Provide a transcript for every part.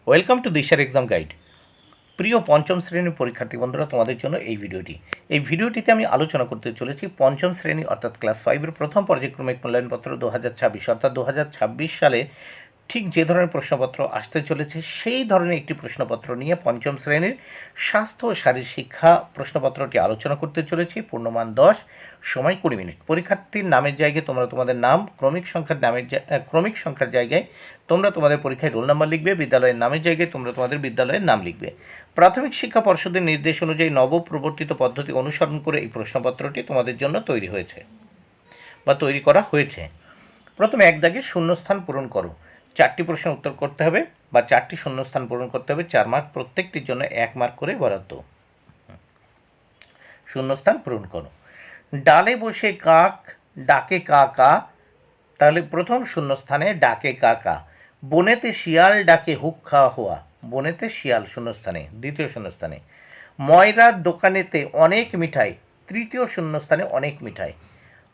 Welcome to দিশার exam guide. প্রিয় পঞ্চম শ্রেণীর পরীক্ষার্থী বন্ধুরা, তোমাদের জন্য এই ভিডিওটিতে আমি আলোচনা করতে চলেছি পঞ্চম শ্রেণী অর্থাৎ ক্লাস 5-এর প্রথম পর্যায়ক্রমিক মূল্যায়নপত্র 2026 অর্থাৎ 2026 সালে ঠিক যে ধরনের প্রশ্নপত্র আসতে চলেছে সেই ধরনের একটি প্রশ্নপত্র নিয়ে পঞ্চম শ্রেণীর স্বাস্থ্য ও শারীরিক শিক্ষা প্রশ্নপত্রটি আলোচনা করতে চলেছি। পূর্ণমান 10, সময় 20 মিনিট। পরীক্ষার্থীর নামের জায়গায় তোমরা তোমাদের নাম, ক্রমিক সংখ্যার জায়গায় তোমরা তোমাদের পরীক্ষায় রোল নাম্বার লিখবে, বিদ্যালয়ের নামের জায়গায় তোমরা তোমাদের বিদ্যালয়ের নাম লিখবে। প্রাথমিক শিক্ষা পর্ষদের নির্দেশ অনুযায়ী নবপ্রবর্তিত পদ্ধতি অনুসরণ করে এই প্রশ্নপত্রটি তোমাদের জন্য তৈরি করা হয়েছে। প্রথমে এক দাগে শূন্যস্থান পূরণ করো। 4টি প্রশ্নের উত্তর করতে হবে বা 4টি শূন্যস্থান পূরণ করতে হবে। 4 মার্ক, প্রত্যেকটির জন্য 1 মার্ক করে বরাদ্দ। শূন্যস্থান পূরণ করো। ডালে বসে কাক ডাকে কা কা, তাহলে প্রথম শূন্যস্থানে ডাকে কা কা। বনেতে শিয়াল ডাকে হুক্কা হওয়া, বনেতে শিয়াল শূন্যস্থানে। দ্বিতীয় শূন্যস্থানে ময়রার দোকানেতে অনেক মিঠাই, তৃতীয় শূন্যস্থানে অনেক মিঠাই।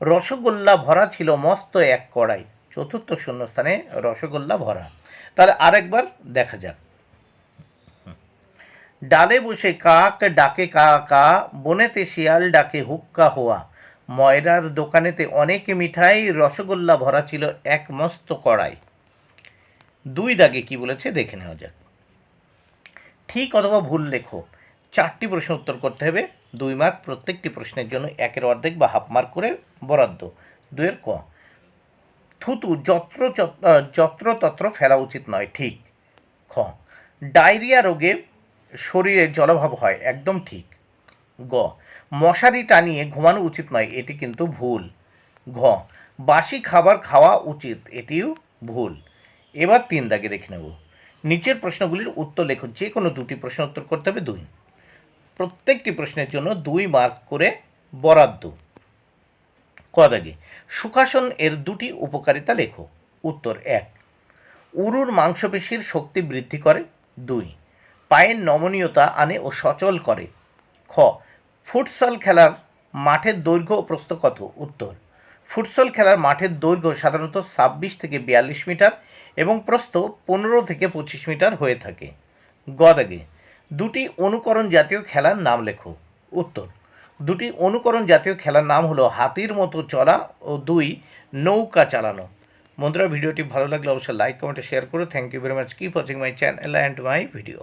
রসগোল্লা ভরা ছিল মস্ত এক কড়াই, চতুর্থ শূন্যস্থানে রসগোল্লা ভরা। তাহলে আরেকবার দেখা যাক। ডালে বসে কাক ডাকে কা কা, বনেতে শিয়াল ডাকে হুক্কা হওয়া, ময়রার দোকানেতে অনেক মিঠাই, রসগোল্লা ভরা ছিল এক মস্ত কড়াই। 2 দাগে কি বলেছে দেখে নেওয়া যাক। ঠিক অথবা ভুল লেখো। 4টি প্রশ্ন উত্তর করতে হবে। 2 মার্ক, প্রত্যেকটি প্রশ্নের জন্য 1-এর অর্ধেক বা হাফ মার্ক করে বরাদ্দ। 2-এর ক। থুতু যত্রতত্র ফেলা উচিত নয়, ঠিক। খ। ডায়রিয়া রোগে শরীরে জলাভাব হয়, একদম ঠিক। গ। মশারি টানিয়ে ঘুমানো উচিত নয়, এটি কিন্তু ভুল। ঘ। বাসি খাবার খাওয়া উচিত, এটিও ভুল। এবার 3 দাগে দেখে নেব। নিচের প্রশ্নগুলির উত্তর লেখো। যে কোনো 2টি প্রশ্ন উত্তর করতে হবে 2। প্রত্যেকটি প্রশ্নের জন্য 2 মার্ক করে বরাদ্দ। ক দাগে সুখাসন এর 2টি উপকারিতা লেখো। উত্তর 1, উরুর মাংসপেশির শক্তি বৃদ্ধি করে। 2, পায়ের নমনীয়তা আনে ও সচল করে। খ। ফুটসল খেলার মাঠের দৈর্ঘ্য ও প্রস্থ কত? উত্তর, ফুটসল খেলার মাঠের দৈর্ঘ্য সাধারণত 26 থেকে 42 মিটার এবং প্রস্থ 15 থেকে 25 মিটার হয়ে থাকে। গ দাগে 2টি অনুকরণ জাতীয় খেলার নাম লেখো। উত্তর, 2টি অনুকরণ জাতীয় খেলার নাম হলো হাতির মতো চলা ও 2 নৌকা চালানো। বন্ধুরা, ভিডিওটি ভালো লাগলে অবশ্যই লাইক, কমেন্ট, শেয়ার করো। Thank you very much. Keep watching my channel and my video.